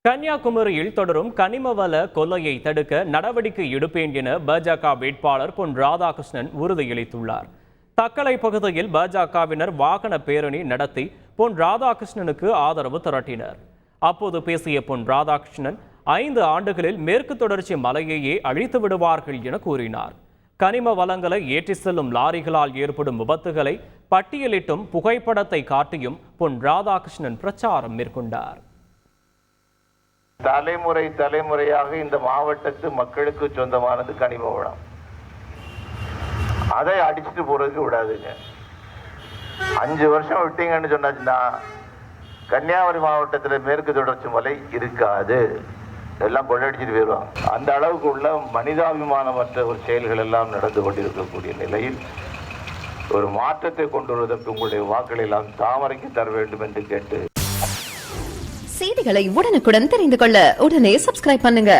கன்னியாகுமரியில் தொடரும் கனிமவள கொள்ளையை தடுக்க நடவடிக்கை எடுப்பேன் என பாஜக வேட்பாளர் பொன் ராதாகிருஷ்ணன் உறுதியளித்துள்ளார். தக்கலை பகுதியில் பாஜகவினர் வாகன பேரணி நடத்தி பொன் ராதாகிருஷ்ணனுக்கு ஆதரவு திரட்டினர். அப்போது பேசிய பொன் ராதாகிருஷ்ணன் 5 ஆண்டுகளில் மேற்கு தொடர்ச்சி மலையையே அழித்து விடுவார்கள் என கூறினார். கனிம வளங்களை ஏற்றி செல்லும் லாரிகளால் ஏற்படும் விபத்துகளை பட்டியலிட்டும் புகைப்படத்தை காட்டியும் பொன் ராதாகிருஷ்ணன் பிரச்சாரம் மேற்கொண்டார். தலைமுறையாக இந்த மாவட்டத்து மக்களுக்கு சொந்தமானது கனிம வளம். அதை அடிச்சுட்டு போறதுக்கு விடாதுங்க. 5 வருஷம் விட்டீங்கன்னு சொன்னாச்சுன்னா கன்னியாகுமரி மாவட்டத்தில் மேற்கு தொடர்ச்சி மலை இருக்காது, எல்லாம் கொள்ளடிச்சிட்டு போயிடுவாங்க. அந்த அளவுக்கு உள்ள மனிதாபிமானமற்ற ஒரு செயல்கள் எல்லாம் நடந்து கொண்டிருக்கக்கூடிய நிலையில் ஒரு மாற்றத்தை கொண்டு வருவதற்கு உங்களுடைய வாக்களை எல்லாம் தாமரைக்கு தர வேண்டும் என்று கேட்டு செய்திகளை உடனுக்குடன் தெரிந்து கொள்ள உடனே சப்ஸ்கிரைப் பண்ணுங்க.